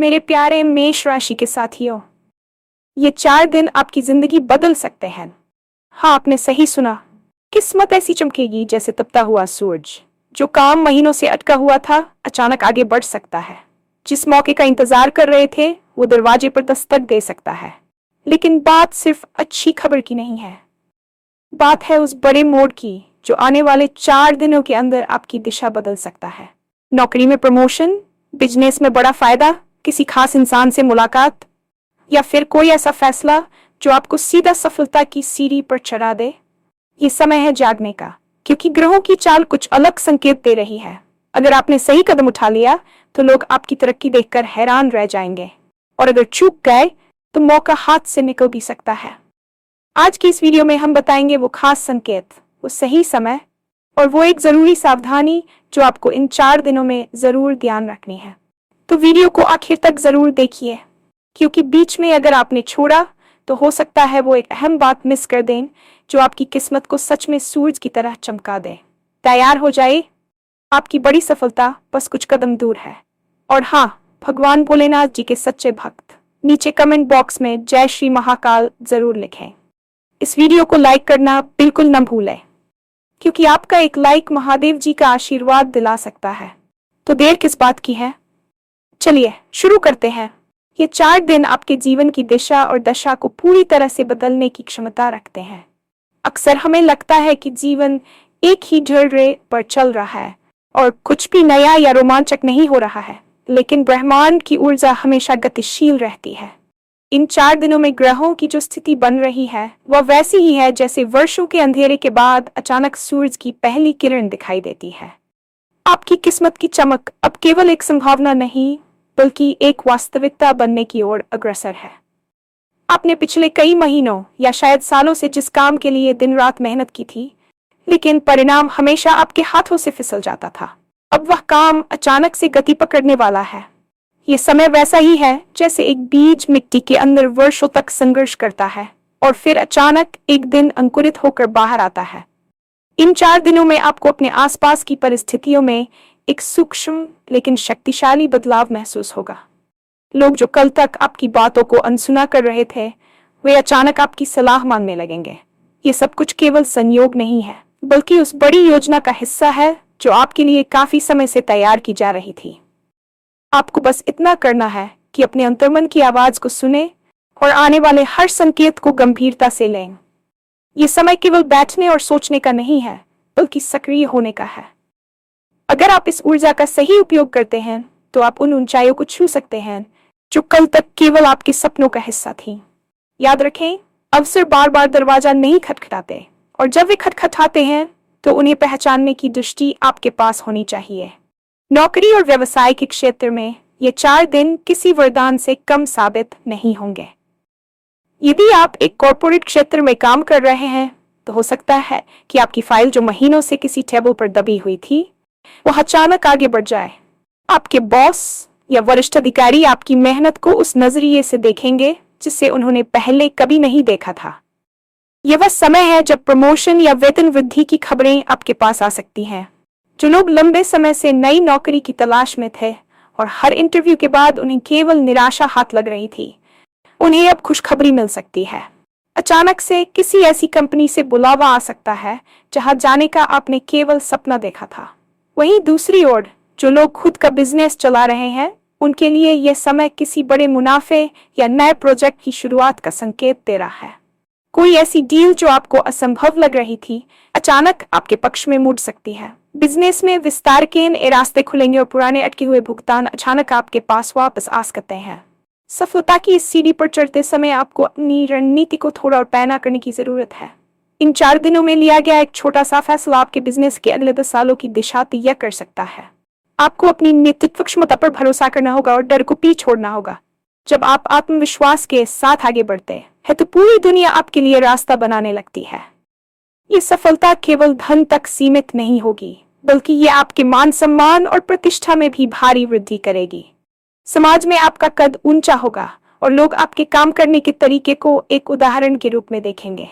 मेरे प्यारे मेष राशि के साथियों, ये 4 दिन आपकी जिंदगी बदल सकते हैं। हाँ, आपने सही सुना। किस्मत ऐसी चमकेगी जैसे तपता हुआ सूरज। जो काम महीनों से अटका हुआ था, अचानक आगे बढ़ सकता है। जिस मौके का इंतजार कर रहे थे, वो दरवाजे पर दस्तक दे सकता है। लेकिन बात सिर्फ अच्छी खबर की नहीं है। बात है उस बड़े मोड़ की जो आने वाले 4 दिनों के अंदर आपकी दिशा बदल सकता है। नौकरी में प्रमोशन, बिजनेस में बड़ा फायदा, किसी खास इंसान से मुलाकात, या फिर कोई ऐसा फैसला जो आपको सीधा सफलता की सीढ़ी पर चढ़ा दे। ये समय है जागने का, क्योंकि ग्रहों की चाल कुछ अलग संकेत दे रही है। अगर आपने सही कदम उठा लिया तो लोग आपकी तरक्की देखकर हैरान रह जाएंगे, और अगर चूक गए तो मौका हाथ से निकल भी सकता है। आज की इस वीडियो में हम बताएंगे वो खास संकेत, वो सही समय और वो एक जरूरी सावधानी जो आपको इन 4 दिनों में जरूर ध्यान रखनी है। तो वीडियो को आखिर तक जरूर देखिए, क्योंकि बीच में अगर आपने छोड़ा तो हो सकता है वो एक अहम बात मिस कर दें जो आपकी किस्मत को सच में सूरज की तरह चमका दे। तैयार हो जाए, आपकी बड़ी सफलता बस कुछ कदम दूर है। और हाँ, भगवान भोलेनाथ जी के सच्चे भक्त नीचे कमेंट बॉक्स में जय श्री महाकाल जरूर लिखें। इस वीडियो को लाइक करना बिल्कुल न भूलें, क्योंकि आपका एक लाइक महादेव जी का आशीर्वाद दिला सकता है। तो देर किस बात की है, चलिए शुरू करते हैं। ये 4 दिन आपके जीवन की दिशा और दशा को पूरी तरह से बदलने की क्षमता रखते हैं। अक्सर हमें लगता है कि जीवन एक ही ढर्रे पर चल रहा है और कुछ भी नया या रोमांचक नहीं हो रहा है, लेकिन ब्रह्मांड की ऊर्जा हमेशा गतिशील रहती है। इन 4 दिनों में ग्रहों की जो स्थिति बन रही है वह वैसी ही है जैसे वर्षों के अंधेरे के बाद अचानक सूरज की पहली किरण दिखाई देती है। आपकी किस्मत की चमक अब केवल एक संभावना नहीं, बल्कि एक वास्तविकता बनने की ओर अग्रसर है। आपने पिछले कई महीनों या शायद सालों से जिस काम के लिए दिन रात मेहनत की थी, लेकिन परिणाम हमेशा आपके हाथों से फिसल जाता था, अब वह काम अचानक से गति पकड़ने वाला है। ये समय वैसा ही है जैसे एक बीज मिट्टी के अंदर वर्षों तक संघर्ष करता है और फिर अचानक एक दिन अंकुरित होकर बाहर आता है। इन 4 दिनों में आपको अपने आसपास की परिस्थितियों में एक सूक्ष्म लेकिन शक्तिशाली बदलाव महसूस होगा। लोग जो कल तक आपकी बातों को अनसुना कर रहे थे, वे अचानक आपकी सलाह मानने लगेंगे। ये सब कुछ केवल संयोग नहीं है, बल्कि उस बड़ी योजना का हिस्सा है जो आपके लिए काफी समय से तैयार की जा रही थी। आपको बस इतना करना है कि अपने अंतर्मन की आवाज को सुने और आने वाले हर संकेत को गंभीरता से लें। ये समय केवल बैठने और सोचने का नहीं है, बल्कि सक्रिय होने का है। अगर आप इस ऊर्जा का सही उपयोग करते हैं तो आप उन ऊंचाइयों को छू सकते हैं जो कल तक केवल आपके सपनों का हिस्सा थी। याद रखें, अवसर बार बार दरवाजा नहीं खटखटाते, और जब वे खटखटाते हैं तो उन्हें पहचानने की दृष्टि आपके पास होनी चाहिए। नौकरी और व्यवसाय के क्षेत्र में ये 4 दिन किसी वरदान से कम साबित नहीं होंगे। यदि आप एक कॉर्पोरेट क्षेत्र में काम कर रहे हैं तो हो सकता है कि आपकी फाइल जो महीनों से किसी टेबल पर दबी हुई थी, वह अचानक आगे बढ़ जाए। आपके बॉस या वरिष्ठ अधिकारी आपकी मेहनत को उस नजरिए से देखेंगे जिससे उन्होंने पहले कभी नहीं देखा था। यह वह समय है जब प्रमोशन या वेतन वृद्धि की खबरें आपके पास आ सकती हैं। जो लोग लंबे समय से नई नौकरी की तलाश में थे और हर इंटरव्यू के बाद उन्हें केवल निराशा हाथ लग रही थी, उन्हें अब खुशखबरी मिल सकती है। अचानक से किसी ऐसी कंपनी से बुलावा आ सकता है जहां जाने का आपने केवल सपना देखा था। वहीं दूसरी ओर जो लोग खुद का बिजनेस चला रहे हैं, उनके लिए यह समय किसी बड़े मुनाफे या नए प्रोजेक्ट की शुरुआत का संकेत दे रहा है। कोई ऐसी डील जो आपको असंभव लग रही थी, अचानक आपके पक्ष में मुड़ सकती है। बिजनेस में विस्तार के नए रास्ते खुलेंगे और पुराने अटके हुए भुगतान अचानक आपके पास वापस आ सकते हैं। सफलता की इस सीढ़ी पर चढ़ते समय आपको अपनी रणनीति को थोड़ा और पैना करने की जरूरत है। इन 4 दिनों में लिया गया एक छोटा सा फैसला आपके बिजनेस के अगले 10 सालों की दिशा तय कर सकता है। आपको अपनी नेतृत्व क्षमता पर भरोसा करना होगा और डर को पीछे छोड़ना होगा। जब आप आत्मविश्वास के साथ आगे बढ़ते हैं तो पूरी दुनिया आपके लिए रास्ता बनाने लगती है। ये सफलता केवल धन तक सीमित नहीं होगी, बल्कि ये आपके मान सम्मान और प्रतिष्ठा में भी भारी वृद्धि करेगी। समाज में आपका कद ऊंचा होगा और लोग आपके काम करने के तरीके को एक उदाहरण के रूप में देखेंगे।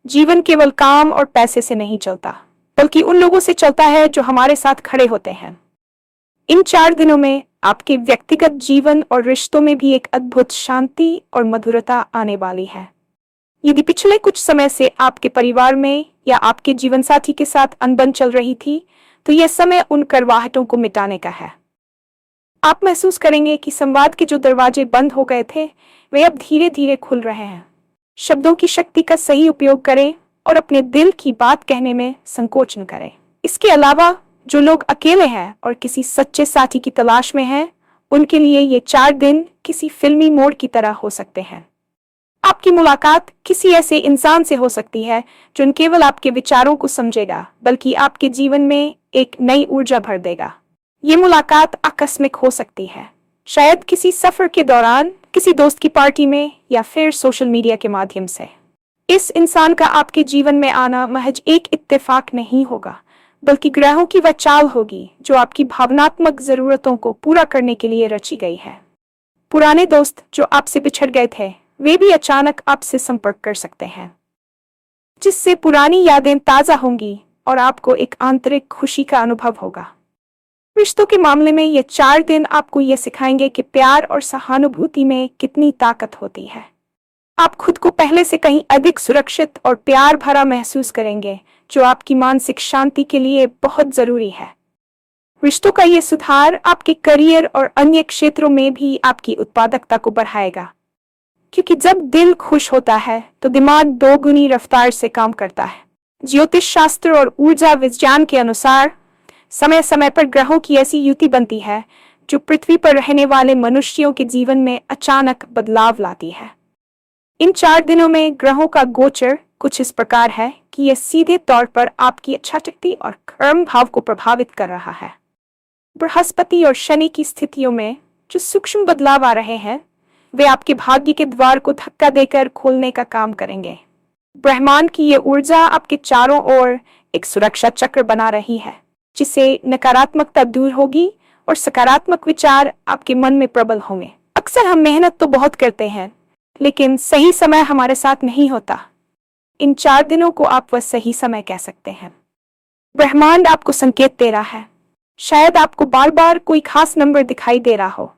जीवन केवल काम और पैसे से नहीं चलता, बल्कि उन लोगों से चलता है जो हमारे साथ खड़े होते हैं। इन 4 दिनों में आपके व्यक्तिगत जीवन और रिश्तों में भी एक अद्भुत शांति और मधुरता आने वाली है। यदि पिछले कुछ समय से आपके परिवार में या आपके जीवनसाथी के साथ अनबन चल रही थी, तो यह समय उन करवाहटों को मिटाने का है। आप महसूस करेंगे कि संवाद के जो दरवाजे बंद हो गए थे, वे अब धीरे धीरे खुल रहे हैं। शब्दों की शक्ति का सही उपयोग करें और अपने दिल की बात कहने में संकोच न करें। इसके अलावा जो लोग अकेले हैं और किसी सच्चे साथी की तलाश में हैं, उनके लिए ये 4 दिन किसी फिल्मी मोड़ की तरह हो सकते हैं। आपकी मुलाकात किसी ऐसे इंसान से हो सकती है जो न केवल आपके विचारों को समझेगा, बल्कि आपके जीवन में एक नई ऊर्जा भर देगा। ये मुलाकात आकस्मिक हो सकती है, शायद किसी सफर के दौरान, किसी दोस्त की पार्टी में, या फिर सोशल मीडिया के माध्यम से। इस इंसान का आपके जीवन में आना महज एक इत्तेफाक नहीं होगा, बल्कि ग्रहों की वह चाल होगी जो आपकी भावनात्मक जरूरतों को पूरा करने के लिए रची गई है। पुराने दोस्त जो आपसे बिछड़ गए थे, वे भी अचानक आपसे संपर्क कर सकते हैं, जिससे पुरानी यादें ताजा होंगी और आपको एक आंतरिक खुशी का अनुभव होगा। रिश्तों के मामले में ये 4 दिन आपको ये सिखाएंगे कि प्यार और सहानुभूति में कितनी ताकत होती है। आप खुद को पहले से कहीं अधिक सुरक्षित और प्यार भरा महसूस करेंगे, जो आपकी मानसिक शांति के लिए बहुत जरूरी है। रिश्तों का ये सुधार आपके करियर और अन्य क्षेत्रों में भी आपकी उत्पादकता को बढ़ाएगा, क्योंकि जब दिल खुश होता है तो दिमाग 2 गुनी रफ्तार से काम करता है। ज्योतिष शास्त्र और ऊर्जा विज्ञान के अनुसार समय समय पर ग्रहों की ऐसी युति बनती है जो पृथ्वी पर रहने वाले मनुष्यों के जीवन में अचानक बदलाव लाती है। इन 4 दिनों में ग्रहों का गोचर कुछ इस प्रकार है कि यह सीधे तौर पर आपकी इच्छाशक्ति और कर्म भाव को प्रभावित कर रहा है। बृहस्पति और शनि की स्थितियों में जो सूक्ष्म बदलाव आ रहे हैं, वे आपके भाग्य के द्वार को धक्का देकर खोलने का काम करेंगे। ब्रह्मांड की ये ऊर्जा आपके चारों ओर एक सुरक्षा चक्र बना रही है, जिससे नकारात्मकता दूर होगी और सकारात्मक विचार आपके मन में प्रबल होंगे। अक्सर हम मेहनत तो बहुत करते हैं, लेकिन सही समय हमारे साथ नहीं होता। इन 4 दिनों को आप वह सही समय कह सकते हैं। ब्रह्मांड आपको संकेत दे रहा है। शायद आपको बार बार कोई खास नंबर दिखाई दे रहा हो,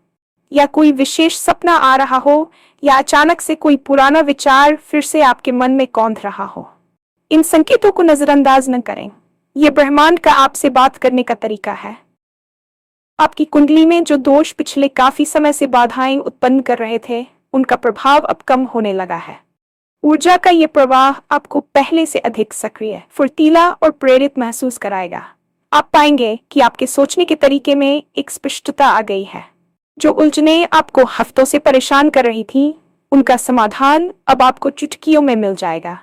या कोई विशेष सपना आ रहा हो, या अचानक से कोई पुराना विचार फिर से आपके मन में कौंध रहा हो। इन संकेतों को नजरअंदाज न करें। यह ब्रह्मांड का आपसे बात करने का तरीका है। आपकी कुंडली में जो दोष पिछले काफी समय से बाधाएं उत्पन्न कर रहे थे, उनका प्रभाव अब कम होने लगा है। ऊर्जा का ये प्रवाह आपको पहले से अधिक सक्रिय, फुर्तीला और प्रेरित महसूस कराएगा। आप पाएंगे कि आपके सोचने के तरीके में एक स्पष्टता आ गई है। जो उलझनें आपको हफ्तों से परेशान कर रही थीं, उनका समाधान अब आपको चुटकियों में मिल जाएगा।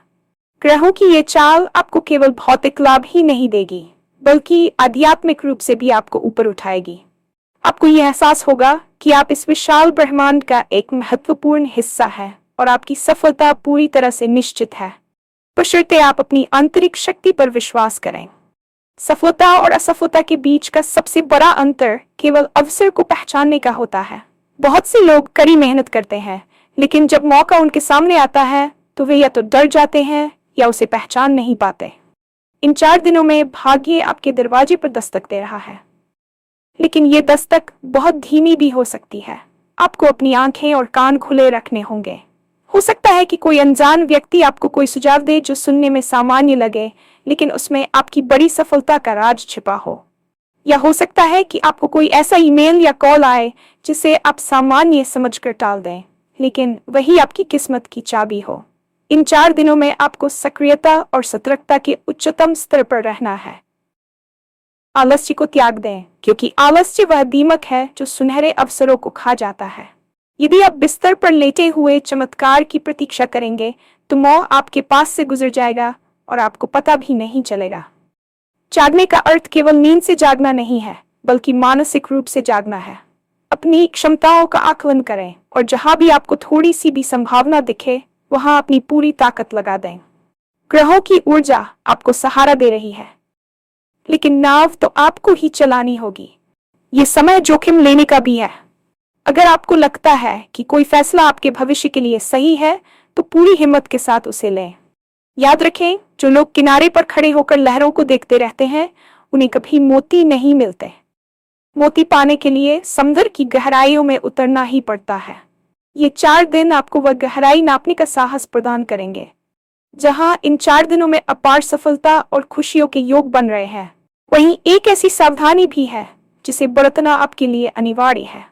ग्रहों की ये चाल आपको केवल भौतिक लाभ ही नहीं देगी, बल्कि आध्यात्मिक रूप से भी आपको ऊपर उठाएगी। आपको यह एहसास होगा कि आप इस विशाल ब्रह्मांड का एक महत्वपूर्ण हिस्सा है और आपकी सफलता पूरी तरह से निश्चित है, बशर्ते आप अपनी आंतरिक शक्ति पर विश्वास करें। सफलता और असफलता के बीच का सबसे बड़ा अंतर केवल अवसर को पहचानने का होता है। बहुत से लोग कड़ी मेहनत करते हैं, लेकिन जब मौका उनके सामने आता है तो वे या तो डर जाते हैं या उसे पहचान नहीं पाते। इन 4 दिनों में भाग्य आपके दरवाजे पर दस्तक दे रहा है, लेकिन ये दस्तक बहुत धीमी भी हो सकती है। आपको अपनी आंखें और कान खुले रखने होंगे। हो सकता है कि कोई अनजान व्यक्ति आपको कोई सुझाव दे जो सुनने में सामान्य लगे, लेकिन उसमें आपकी बड़ी सफलता का राज छिपा हो। या हो सकता है कि आपको कोई ऐसा ईमेल या कॉल आए जिसे आप सामान्य समझकर टाल दें, लेकिन वही आपकी किस्मत की चाबी हो। इन 4 दिनों में आपको सक्रियता और सतर्कता के उच्चतम स्तर पर रहना है। आलस्य को त्याग दें, क्योंकि आलस्य वह दीमक है जो सुनहरे अवसरों को खा जाता है। यदि आप बिस्तर पर लेटे हुए चमत्कार की प्रतीक्षा करेंगे, तो मौत आपके पास से गुजर जाएगा और आपको पता भी नहीं चलेगा। जागने का अर्थ केवल नींद से जागना नहीं है, बल्कि मानसिक रूप से जागना है। अपनी क्षमताओं का आकलन करें और जहां भी आपको थोड़ी सी भी संभावना दिखे, वहां अपनी पूरी ताकत लगा दें। ग्रहों की ऊर्जा आपको सहारा दे रही है, लेकिन नाव तो आपको ही चलानी होगी। ये समय जोखिम लेने का भी है। अगर आपको लगता है कि कोई फैसला आपके भविष्य के लिए सही है, तो पूरी हिम्मत के साथ उसे लें। याद रखें, जो लोग किनारे पर खड़े होकर लहरों को देखते रहते हैं, उन्हें कभी मोती नहीं मिलते। मोती पाने के लिए समुद्र की गहराइयों में उतरना ही पड़ता है। ये 4 दिन आपको वह गहराई नापने का साहस प्रदान करेंगे जहां इन 4 दिनों में अपार सफलता और खुशियों के योग बन रहे हैं। वहीं एक ऐसी सावधानी भी है जिसे बरतना आपके लिए अनिवार्य है।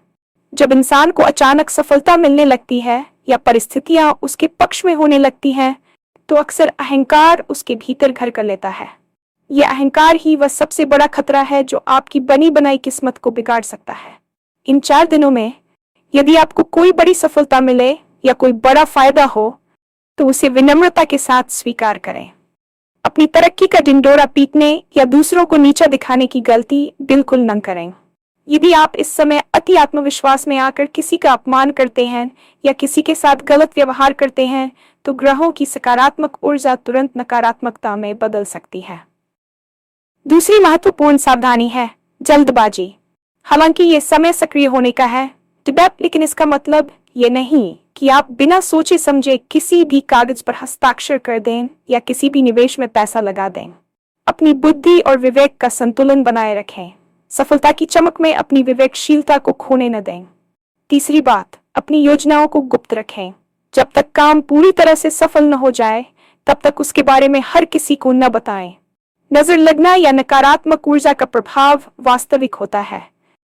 जब इंसान को अचानक सफलता मिलने लगती है या परिस्थितियां उसके पक्ष में होने लगती हैं, तो अक्सर अहंकार उसके भीतर घर कर लेता है। यह अहंकार ही वह सबसे बड़ा खतरा है जो आपकी बनी बनाई किस्मत को बिगाड़ सकता है। इन 4 दिनों में यदि आपको कोई बड़ी सफलता मिले या कोई बड़ा फायदा हो, तो उसे विनम्रता के साथ स्वीकार करें। अपनी तरक्की का ढिंढोरा पीटने या दूसरों को नीचा दिखाने की गलती बिल्कुल न करें। यदि आप इस समय अति आत्मविश्वास में आकर किसी का अपमान करते हैं या किसी के साथ गलत व्यवहार करते हैं, तो ग्रहों की सकारात्मक ऊर्जा तुरंत नकारात्मकता में बदल सकती है। दूसरी महत्वपूर्ण सावधानी है जल्दबाजी। हालांकि ये समय सक्रिय होने का है, लेकिन इसका मतलब ये नहीं कि आप बिना सोचे समझे किसी भी कागज पर हस्ताक्षर कर दें या किसी भी निवेश में पैसा लगा दें। अपनी बुद्धि और विवेक का संतुलन बनाए रखें। सफलता की चमक में अपनी विवेकशीलता को खोने न दें। तीसरी बात, अपनी योजनाओं को गुप्त रखें। जब तक काम पूरी तरह से सफल न हो जाए, तब तक उसके बारे में हर किसी को न बताएं। नजर लगना या नकारात्मक ऊर्जा का प्रभाव वास्तविक होता है,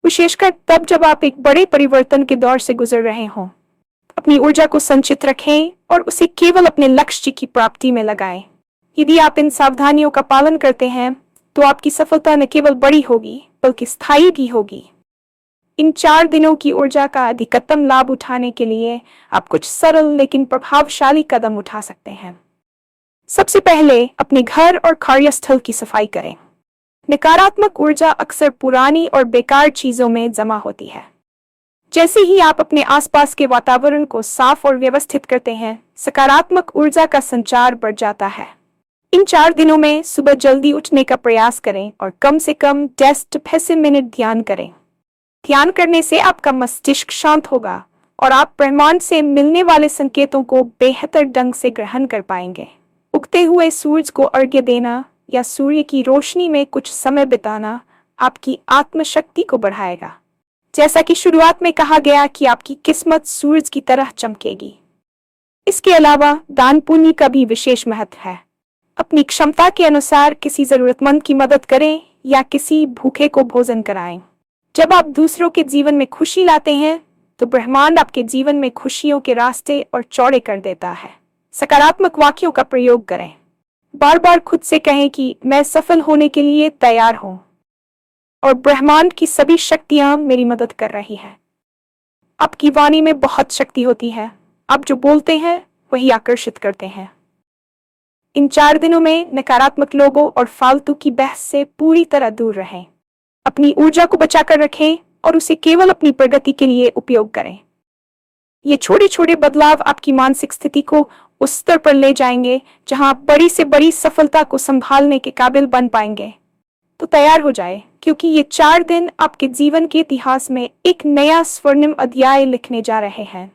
विशेषकर तब जब आप एक बड़े परिवर्तन के दौर से गुजर रहे हों। अपनी ऊर्जा को संचित रखें और उसे केवल अपने लक्ष्य की प्राप्ति में लगाएं। यदि आप इन सावधानियों का पालन करते हैं, तो आपकी सफलता न केवल बड़ी होगी बल्कि स्थायी भी होगी। इन 4 दिनों की ऊर्जा का अधिकतम लाभ उठाने के लिए आप कुछ सरल लेकिन प्रभावशाली कदम उठा सकते हैं। सबसे पहले अपने घर और कार्यस्थल की सफाई करें। नकारात्मक ऊर्जा अक्सर पुरानी और बेकार चीजों में जमा होती है। जैसे ही आप अपने आसपास के वातावरण को साफ और व्यवस्थित करते हैं, सकारात्मक ऊर्जा का संचार बढ़ जाता है। इन 4 दिनों में सुबह जल्दी उठने का प्रयास करें और कम से कम 10 मिनट ध्यान करें। ध्यान करने से आपका मस्तिष्क शांत होगा और आप ब्रह्मांड से मिलने वाले संकेतों को बेहतर ढंग से ग्रहण कर पाएंगे। उगते हुए सूरज को अर्घ्य देना या सूर्य की रोशनी में कुछ समय बिताना आपकी आत्मशक्ति को बढ़ाएगा। जैसा कि शुरुआत में कहा गया कि आपकी किस्मत सूरज की तरह चमकेगी। इसके अलावा दान पुण्य का भी विशेष महत्व है। अपनी क्षमता के अनुसार किसी जरूरतमंद की मदद करें या किसी भूखे को भोजन कराएं। जब आप दूसरों के जीवन में खुशी लाते हैं, तो ब्रह्मांड आपके जीवन में खुशियों के रास्ते और चौड़े कर देता है। सकारात्मक वाक्यों का प्रयोग करें। बार बार खुद से कहें कि मैं सफल होने के लिए तैयार हूं और ब्रह्मांड की सभी शक्तियां मेरी मदद कर रही हैं। आपकी वाणी में बहुत शक्ति होती है। आप जो बोलते हैं वही आकर्षित करते हैं। इन 4 दिनों में नकारात्मक लोगों और फालतू की बहस से पूरी तरह दूर रहें। अपनी ऊर्जा को बचाकर रखें और उसे केवल अपनी प्रगति के लिए उपयोग करें। ये छोटे छोटे बदलाव आपकी मानसिक स्थिति को उस स्तर पर ले जाएंगे जहां आप बड़ी से बड़ी सफलता को संभालने के काबिल बन पाएंगे। तो तैयार हो जाए, क्योंकि ये 4 दिन आपके जीवन के इतिहास में एक नया स्वर्णिम अध्याय लिखने जा रहे हैं।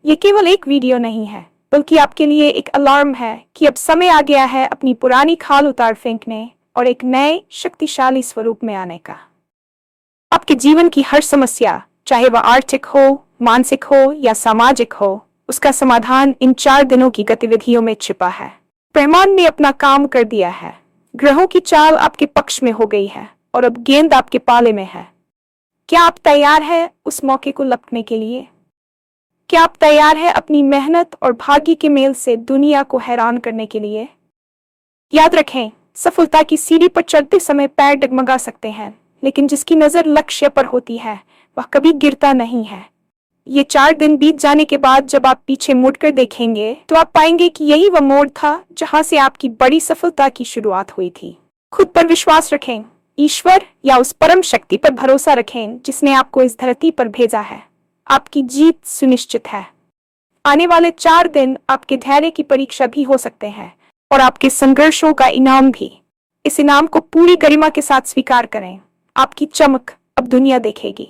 ये केवल एक वीडियो नहीं है, बल्कि आपके लिए एक अलार्म है कि अब समय आ गया है अपनी पुरानी खाल उतार फेंकने और एक नए शक्तिशाली स्वरूप में आने का। आपके जीवन की हर समस्या, चाहे वह आर्थिक हो, मानसिक हो या सामाजिक हो, उसका समाधान इन 4 दिनों की गतिविधियों में छिपा है। ब्रह्मांड ने अपना काम कर दिया है। ग्रहों की चाल आपके पक्ष में हो गई है और अब गेंद आपके पाले में है। क्या आप तैयार हैं उस मौके को लपटने के लिए? क्या आप तैयार हैं अपनी मेहनत और भाग्य के मेल से दुनिया को हैरान करने के लिए? याद रखें, सफलता की सीढ़ी पर चढ़ते समय पैर डगमगा सकते हैं, लेकिन जिसकी नजर लक्ष्य पर होती है वह कभी गिरता नहीं है। ये 4 दिन बीत जाने के बाद जब आप पीछे मुड़कर देखेंगे, तो आप पाएंगे कि यही वह मोड़ था जहां से आपकी बड़ी सफलता की शुरुआत हुई थी। खुद पर विश्वास रखें, ईश्वर या उस परम शक्ति पर भरोसा रखें जिसने आपको इस धरती पर भेजा है। आपकी जीत सुनिश्चित है। आने वाले 4 दिन आपके धैर्य की परीक्षा भी हो सकते हैं और आपके संघर्षों का इनाम भी। इस इनाम को पूरी गरिमा के साथ स्वीकार करें। आपकी चमक अब दुनिया देखेगी।